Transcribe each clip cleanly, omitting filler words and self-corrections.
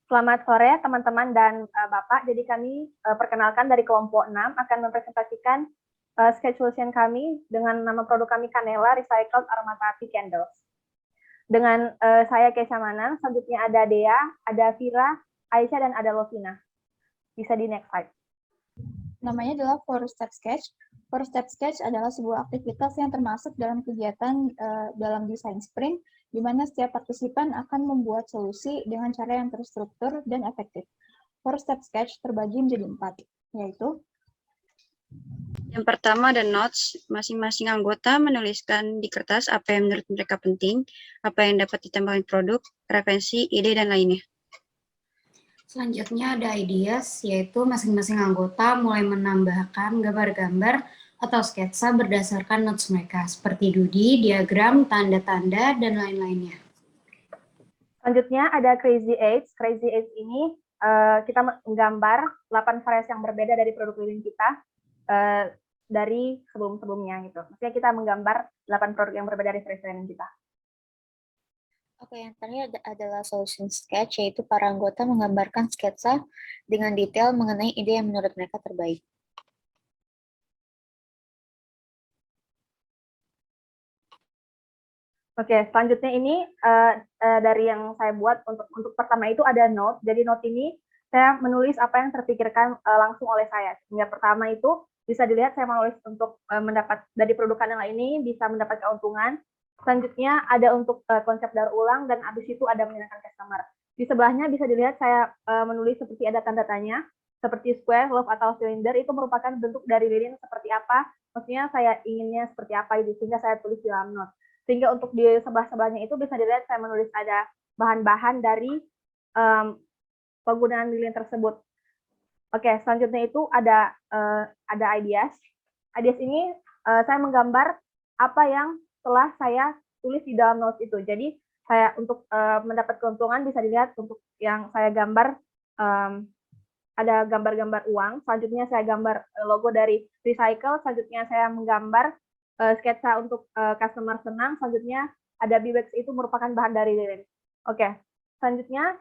Selamat sore teman-teman dan Bapak. Jadi kami perkenalkan dari kelompok 6 akan mempresentasikan sketch solution kami dengan nama produk kami Canela Recycled Aromatherapy Candles. Dengan saya Kesha Manang, selanjutnya ada Dea, ada Vira, Aisyah, dan ada Lovina. Bisa di next slide. Namanya adalah Four Step Sketch. Four Step Sketch adalah sebuah aktivitas yang termasuk dalam kegiatan dalam desain sprint, di mana setiap partisipan akan membuat solusi dengan cara yang terstruktur dan efektif. Four Step Sketch terbagi menjadi 4, yaitu yang pertama ada notes, masing-masing anggota menuliskan di kertas apa yang menurut mereka penting, apa yang dapat ditambahkan produk, referensi, ide, dan lainnya. Selanjutnya ada ideas, yaitu masing-masing anggota mulai menambahkan gambar-gambar atau sketsa berdasarkan notes mereka, seperti doodle, diagram, tanda-tanda, dan lain-lainnya. Selanjutnya ada Crazy Eights. Crazy Eights ini kita menggambar 8 variasi yang berbeda dari produk lilin kita dari sebelum-sebelumnya gitu. Maksudnya kita menggambar 8 produk yang berbeda dari variasi lilin kita. Oke, yang terakhir adalah solution sketch, yaitu para anggota menggambarkan sketsa dengan detail mengenai ide yang menurut mereka terbaik. Oke, selanjutnya ini dari yang saya buat untuk pertama itu ada note. Jadi note ini saya menulis apa yang terpikirkan langsung oleh saya. Yang pertama itu bisa dilihat saya menulis untuk mendapat dari produk Canela ini bisa mendapat keuntungan. Selanjutnya ada untuk konsep daur ulang dan habis itu ada menyenangkan customer. Di sebelahnya bisa dilihat saya menulis seperti ada tanda tanya, seperti square, love atau cylinder itu merupakan bentuk dari lilin seperti apa. Maksudnya saya inginnya seperti apa itu sehingga saya tulis di dalam note. Sehingga untuk di sebelah-sebelahnya itu bisa dilihat saya menulis ada bahan-bahan dari penggunaan lilin tersebut. Oke, selanjutnya itu ada ideas. Ideas ini saya menggambar apa yang telah saya tulis di dalam notes itu. Jadi saya untuk mendapat keuntungan bisa dilihat untuk yang saya gambar ada gambar-gambar uang. Selanjutnya saya gambar logo dari recycle. Selanjutnya saya menggambar sketsa untuk customer senang. Selanjutnya ada beeswax itu merupakan bahan dari lilin. Oke, selanjutnya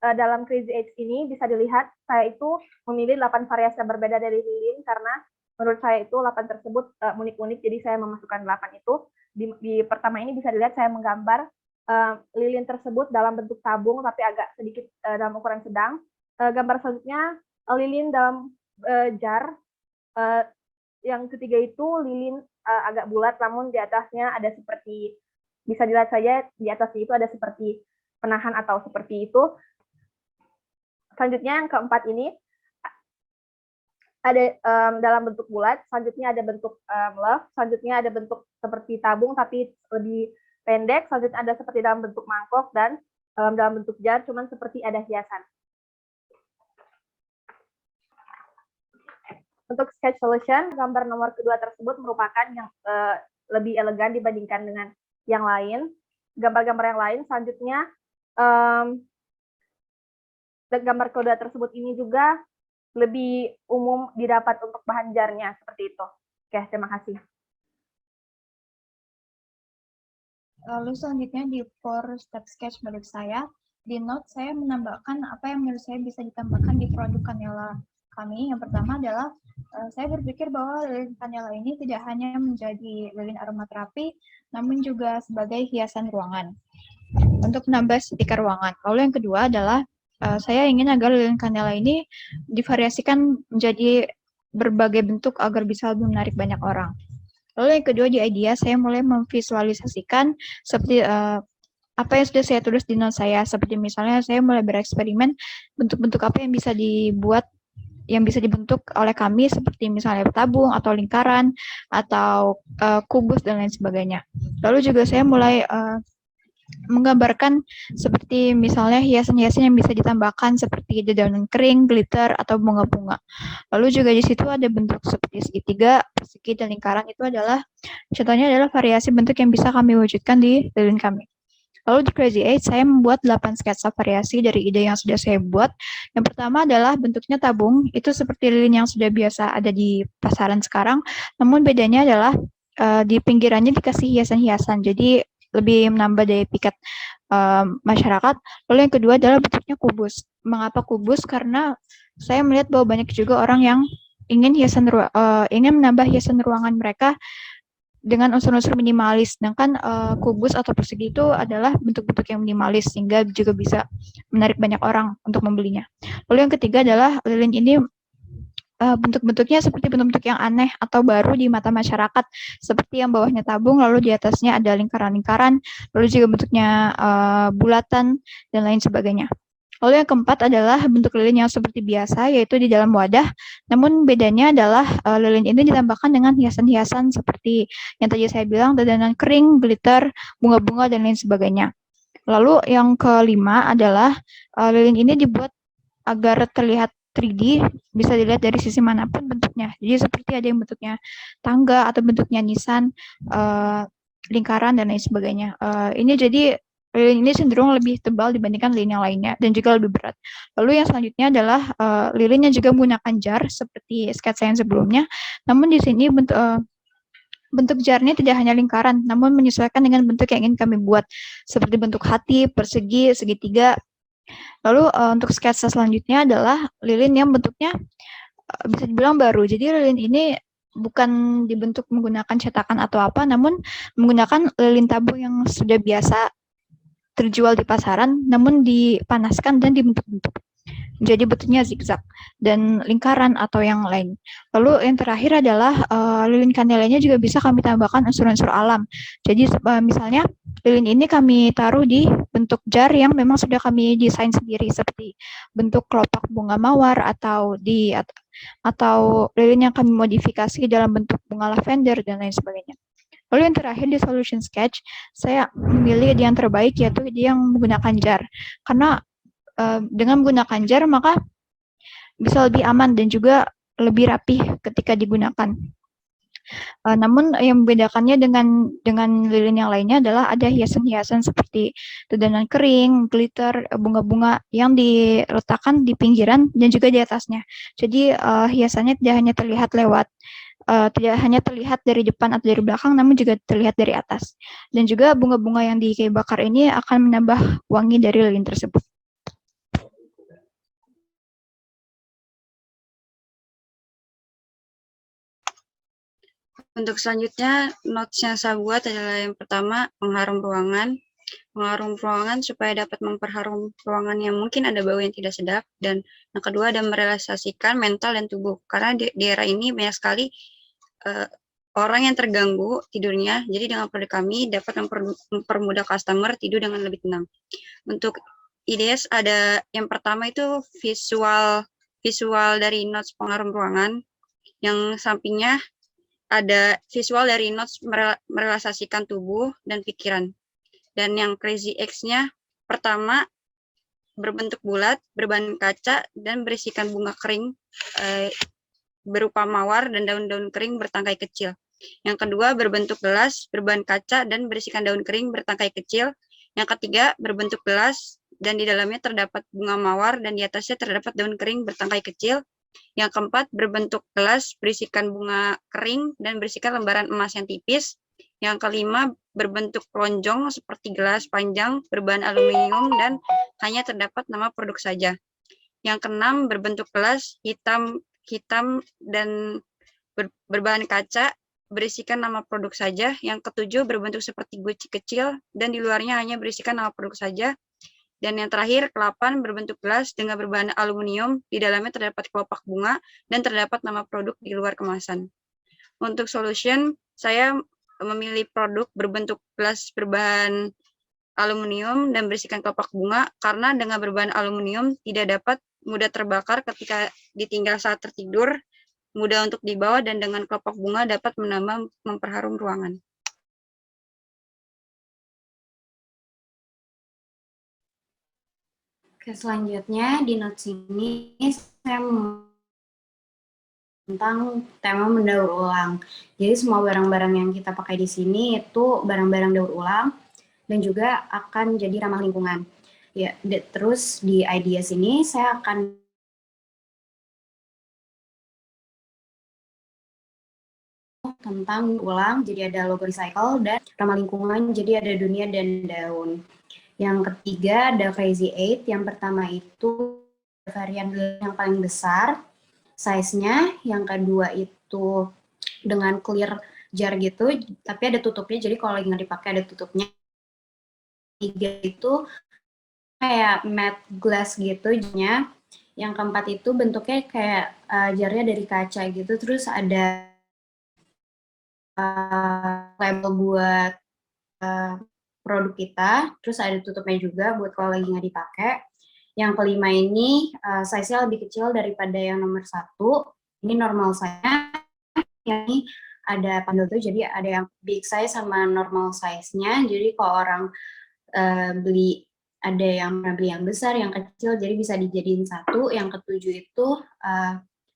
dalam Crazy Eights ini bisa dilihat saya itu memilih 8 variasi yang berbeda dari lilin karena menurut saya itu 8 tersebut unik-unik, jadi saya memasukkan 8 itu. Di pertama ini bisa dilihat saya menggambar lilin tersebut dalam bentuk tabung tapi agak sedikit dalam ukuran sedang. Gambar selanjutnya lilin dalam jar. Yang ketiga itu lilin agak bulat namun di atasnya ada seperti, bisa dilihat saja di atasnya itu ada seperti penahan atau seperti itu. Selanjutnya yang keempat ini ada dalam bentuk bulat, selanjutnya ada bentuk love, selanjutnya ada bentuk seperti tabung tapi lebih pendek, selanjutnya ada seperti dalam bentuk mangkok dan dalam bentuk jar cuman seperti ada hiasan. Untuk sketch solution, gambar nomor kedua tersebut merupakan yang lebih elegan dibandingkan dengan yang lain. Gambar-gambar yang lain, selanjutnya gambar kedua tersebut ini juga lebih umum didapat untuk bahan jarnya, seperti itu. Oke, terima kasih. Lalu selanjutnya di Four Step Sketch menurut saya, di note saya menambahkan apa yang menurut saya bisa ditambahkan di produk Canela kami. Yang pertama adalah saya berpikir bahwa lilin Canela ini tidak hanya menjadi lilin aromaterapi, namun juga sebagai hiasan ruangan untuk menambah estetika ruangan. Lalu yang kedua adalah saya ingin agar lilin Canela ini divariasikan menjadi berbagai bentuk agar bisa lebih menarik banyak orang. Lalu yang kedua di idea, saya mulai memvisualisasikan seperti apa yang sudah saya tulis di note saya. Seperti misalnya saya mulai bereksperimen bentuk-bentuk apa yang bisa dibuat, yang bisa dibentuk oleh kami seperti misalnya tabung atau lingkaran atau kubus dan lain sebagainya. Lalu juga saya mulai menggambarkan seperti misalnya hiasan-hiasan yang bisa ditambahkan seperti dedaunan kering, glitter, atau bunga-bunga. Lalu juga di situ ada bentuk seperti segitiga, persegi, dan lingkaran. Itu adalah contohnya adalah variasi bentuk yang bisa kami wujudkan di lilin kami. Lalu di Crazy Eight, saya membuat 8 sketsa variasi dari ide yang sudah saya buat. Yang pertama adalah bentuknya tabung, itu seperti lilin yang sudah biasa ada di pasaran sekarang, namun bedanya adalah di pinggirannya dikasih hiasan-hiasan, jadi lebih menambah daya pikat masyarakat. Lalu yang kedua adalah bentuknya kubus. Mengapa kubus? Karena saya melihat bahwa banyak juga orang yang ingin menambah hiasan ruangan mereka dengan unsur-unsur minimalis. Sedangkan kubus atau persegi itu adalah bentuk-bentuk yang minimalis sehingga juga bisa menarik banyak orang untuk membelinya. Lalu yang ketiga adalah lilin ini bentuk-bentuknya seperti bentuk-bentuk yang aneh atau baru di mata masyarakat, seperti yang bawahnya tabung, lalu di atasnya ada lingkaran-lingkaran, lalu juga bentuknya bulatan, dan lain sebagainya. Lalu yang keempat adalah bentuk lilin yang seperti biasa, yaitu di dalam wadah, namun bedanya adalah lilin ini ditambahkan dengan hiasan-hiasan seperti yang tadi saya bilang, dadanan kering, glitter, bunga-bunga, dan lain sebagainya. Lalu yang kelima adalah lilin ini dibuat agar terlihat 3D, bisa dilihat dari sisi manapun bentuknya. Jadi seperti ada yang bentuknya tangga atau bentuknya nisan, lingkaran, dan lain sebagainya. Ini jadi lilin ini cenderung lebih tebal dibandingkan lilin yang lainnya dan juga lebih berat. Lalu yang selanjutnya adalah lilin yang juga menggunakan jar seperti sketsa yang sebelumnya. Namun di sini bentuk jarnya tidak hanya lingkaran, namun menyesuaikan dengan bentuk yang ingin kami buat, seperti bentuk hati, persegi, segitiga. Lalu untuk sketsa selanjutnya adalah lilin yang bentuknya bisa dibilang baru. Jadi lilin ini bukan dibentuk menggunakan cetakan atau apa, namun menggunakan lilin tabung yang sudah biasa terjual di pasaran, namun dipanaskan dan dibentuk-bentuk. Jadi bentuknya zigzag dan lingkaran atau yang lain. Lalu yang terakhir adalah lilin kandelanya juga bisa kami tambahkan unsur-unsur alam. Jadi misalnya lilin ini kami taruh di bentuk jar yang memang sudah kami desain sendiri, seperti bentuk kelopak bunga mawar atau lilin yang kami modifikasi dalam bentuk bunga lavender dan lain sebagainya. Lalu yang terakhir di solution sketch, saya memilih yang terbaik, yaitu dia yang menggunakan jar. Karena dengan menggunakan jar maka bisa lebih aman dan juga lebih rapih ketika digunakan. Namun yang membedakannya dengan lilin yang lainnya adalah ada hiasan-hiasan seperti dadanan kering, glitter, bunga-bunga yang diletakkan di pinggiran dan juga di atasnya. Jadi hiasannya tidak hanya terlihat dari depan atau dari belakang, namun juga terlihat dari atas. Dan juga bunga-bunga yang di kayu bakar ini akan menambah wangi dari lilin tersebut. Untuk selanjutnya, notes yang saya buat adalah yang pertama, mengharum ruangan. Mengharum ruangan supaya dapat memperharum ruangan yang mungkin ada bau yang tidak sedap. Dan yang kedua ada merelaksasikan mental dan tubuh. Karena di era ini banyak sekali orang yang terganggu tidurnya. Jadi dengan produk kami dapat mempermudah customer tidur dengan lebih tenang. Untuk ideas ada yang pertama itu visual dari notes pengharum ruangan. Yang sampingnya ada visual dari notes merelaksasikan tubuh dan pikiran. Dan yang crazy X-nya pertama berbentuk bulat, berbahan kaca, dan berisikan bunga kering berupa mawar dan daun-daun kering bertangkai kecil. Yang kedua berbentuk gelas, berbahan kaca, dan berisikan daun kering bertangkai kecil. Yang ketiga berbentuk gelas, dan di dalamnya terdapat bunga mawar, dan di atasnya terdapat daun kering bertangkai kecil. Yang keempat, berbentuk gelas, berisikan bunga kering, dan berisikan lembaran emas yang tipis. Yang kelima, berbentuk lonjong seperti gelas panjang, berbahan aluminium, dan hanya terdapat nama produk saja. Yang keenam, berbentuk gelas, hitam dan berbahan kaca, berisikan nama produk saja. Yang ketujuh, berbentuk seperti guci kecil, dan di luarnya hanya berisikan nama produk saja. Dan yang terakhir, ke-8 berbentuk gelas dengan berbahan aluminium, di dalamnya terdapat kelopak bunga, dan terdapat nama produk di luar kemasan. Untuk solution, saya memilih produk berbentuk gelas berbahan aluminium dan berisikan kelopak bunga, karena dengan berbahan aluminium tidak dapat mudah terbakar ketika ditinggal saat tertidur, mudah untuk dibawa, dan dengan kelopak bunga dapat menambah memperharum ruangan. Oke, selanjutnya di notes ini saya tentang tema mendaur ulang. Jadi semua barang-barang yang kita pakai di sini itu barang-barang daur ulang dan juga akan jadi ramah lingkungan. Ya, terus di ideas ini saya akan tentang ulang, jadi ada logo recycle, dan ramah lingkungan, jadi ada dunia dan daun. Yang ketiga ada Crazy Eight. Yang pertama itu varian yang paling besar size-nya. Yang kedua itu dengan clear jar gitu, tapi ada tutupnya. Jadi kalau lagi nggak dipakai ada tutupnya. Tiga itu kayak matte glass gitu jadinya. Yang keempat itu bentuknya kayak jarnya dari kaca gitu. Terus ada label buat produk kita. Terus ada tutupnya juga buat kalau lagi nggak dipakai. Yang kelima ini size-nya lebih kecil daripada yang nomor 1. Ini normal saya. Ini ada panel tuh, jadi ada yang big size sama normal size-nya. Jadi kalau orang beli, ada yang beli yang besar, yang kecil, jadi bisa dijadiin satu. Yang ketujuh itu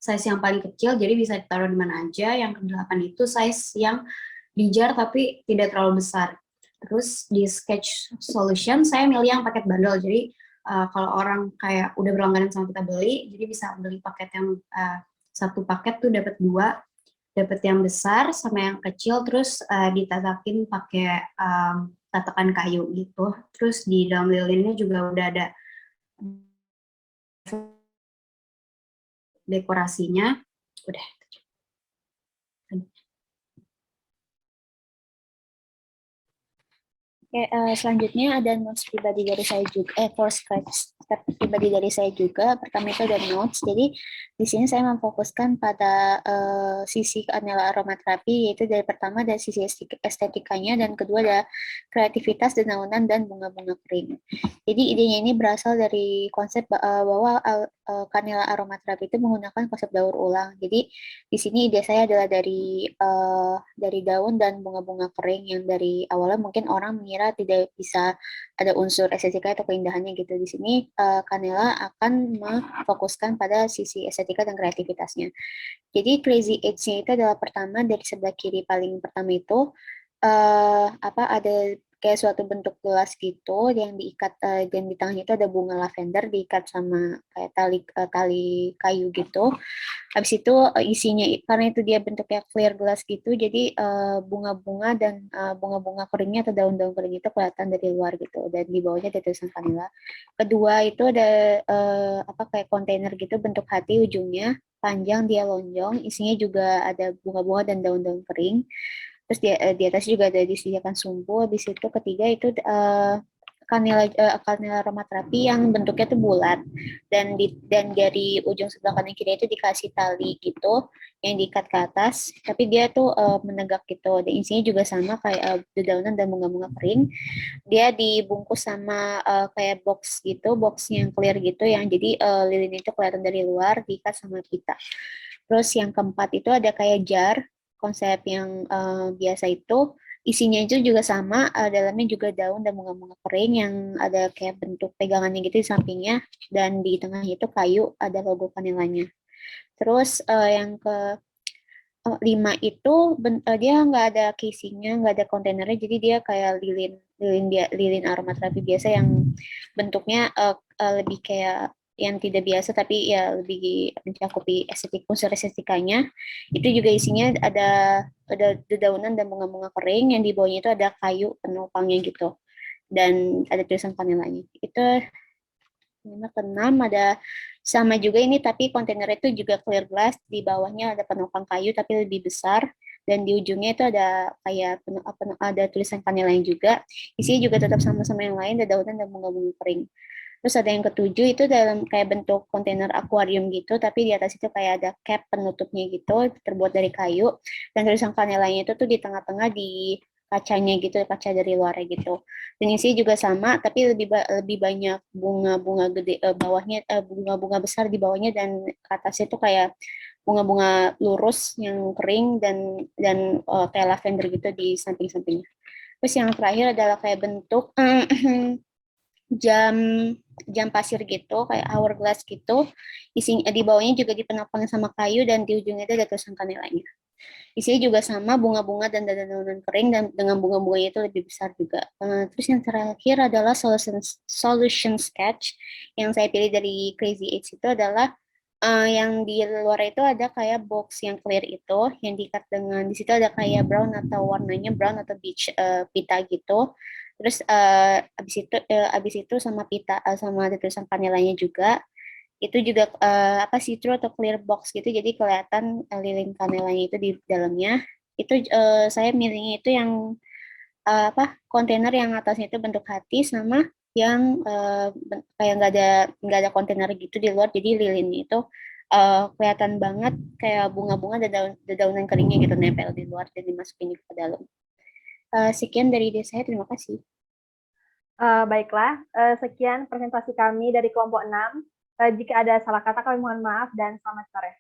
size yang paling kecil, jadi bisa ditaruh di mana aja. Yang kedelapan itu size yang di jar tapi tidak terlalu besar. Terus di Sketch Solution saya milih yang paket bundle. Jadi kalau orang kayak udah berlangganan sama kita beli, jadi bisa beli paket yang satu paket tuh dapat 2, dapat yang besar sama yang kecil, terus ditatakin pakai tatakan kayu gitu. Terus di dalam lilinnya juga udah ada dekorasinya. Udah. Oke, selanjutnya ada notes pribadi dari saya juga, for sketch step pribadi dari saya juga. Pertama itu ada notes. Jadi di sini saya memfokuskan pada sisi Anela aromaterapi, yaitu dari pertama dari sisi estetikanya, dan kedua ada kreativitas dedaunan dan bunga-bunga kering. Jadi idenya ini berasal dari konsep bahwa Kanela aromaterapi itu menggunakan konsep daur ulang. Jadi di sini ide saya adalah dari daun dan bunga-bunga kering yang dari awalnya mungkin orang mengira tidak bisa ada unsur estetika atau keindahannya gitu. Di sini Kanela akan memfokuskan pada sisi estetika dan kreativitasnya. Jadi Crazy Eights-nya itu adalah pertama dari sebelah kiri paling pertama itu ada kayak suatu bentuk gelas gitu yang diikat, dan di tengahnya itu ada bunga lavender diikat sama kayak tali kayu gitu. Habis itu isinya karena itu dia bentuknya clear glass gitu, jadi bunga-bunga dan bunga-bunga keringnya atau daun-daun kering itu kelihatan dari luar gitu, dan di bawahnya ada tulisan vanilla. Kedua itu ada kayak kontainer gitu bentuk hati ujungnya, panjang dia lonjong, isinya juga ada bunga-bunga dan daun-daun kering. Terus di atas juga ada disediakan sumbu. Habis itu ketiga itu kanila aromaterapi yang bentuknya tuh bulat, dan dari ujung sebelah kanan kiri itu dikasih tali gitu yang diikat ke atas, tapi dia tuh menegak gitu. Dan isinya juga sama kayak dedaunan dan bunga-bunga kering. Dia dibungkus sama kayak box gitu, box yang clear gitu, yang jadi lilin itu kelihatan dari luar, diikat sama pita. Terus yang keempat itu ada kayak jar, konsep yang biasa itu isinya itu juga sama, dalamnya juga daun dan bunga-bunga kering yang ada kayak bentuk pegangannya gitu di sampingnya, dan di tengahnya itu kayu, ada logo vanilanya. Terus yang ke 5 itu dia nggak ada casingnya, nggak ada kontainernya, jadi dia kayak lilin aromaterapi biasa yang bentuknya lebih kayak yang tidak biasa, tapi ya lebih mencakupi unsur estetikanya. Itu juga isinya ada dedaunan dan bunga-bunga kering, yang di bawahnya itu ada kayu penopangnya gitu, dan ada tulisan vanilanya. Itu 5 ke 6 ada sama juga ini, tapi kontainer itu juga clear glass, di bawahnya ada penopang kayu tapi lebih besar, dan di ujungnya itu ada kayak ada tulisan vanilanya juga. Isinya juga tetap sama-sama yang lain, ada daunan dan bunga-bunga kering. Terus ada yang ketujuh itu dalam kayak bentuk kontainer akuarium gitu, tapi di atas itu kayak ada cap penutupnya gitu, terbuat dari kayu, dan tulisan vanilanya itu tuh di tengah-tengah di kacanya gitu, kaca dari luarnya gitu. Dan isinya juga sama, tapi lebih banyak bunga-bunga gede bawahnya, bunga-bunga besar di bawahnya, dan ke atasnya itu kayak bunga-bunga lurus yang kering, dan kayak lavender gitu di samping-sampingnya. Terus yang terakhir adalah kayak bentuk jam jam pasir gitu, kayak hourglass gitu. Isinya di bawahnya juga dipenopang sama kayu, dan di ujungnya itu ada tulisan kanelanya. Isinya juga sama, bunga-bunga dan daun-daunan kering, dan dengan bunga-bunganya itu lebih besar juga. Terus yang terakhir adalah solution sketch yang saya pilih dari Crazy Eights itu adalah yang di luar itu ada kayak box yang clear itu, yang diikat dengan di situ ada kayak brown atau warnanya brown atau beige pita gitu. Terus abis itu sama pita sama ada tulisan kanelanya juga. Itu juga apa see-through atau clear box gitu. Jadi kelihatan lilin kanelanya itu di dalamnya. Itu saya milihnya itu yang apa kontainer yang atasnya itu bentuk hati sama yang kayak nggak ada kontainer gitu di luar. Jadi lilinnya itu kelihatan banget kayak bunga-bunga dedaunan keringnya gitu nempel di luar dan dimasukin ke dalam. Sekian dari saya, terima kasih. Baiklah, sekian presentasi kami dari kelompok 6. Jika ada salah kata kami mohon maaf dan selamat sore.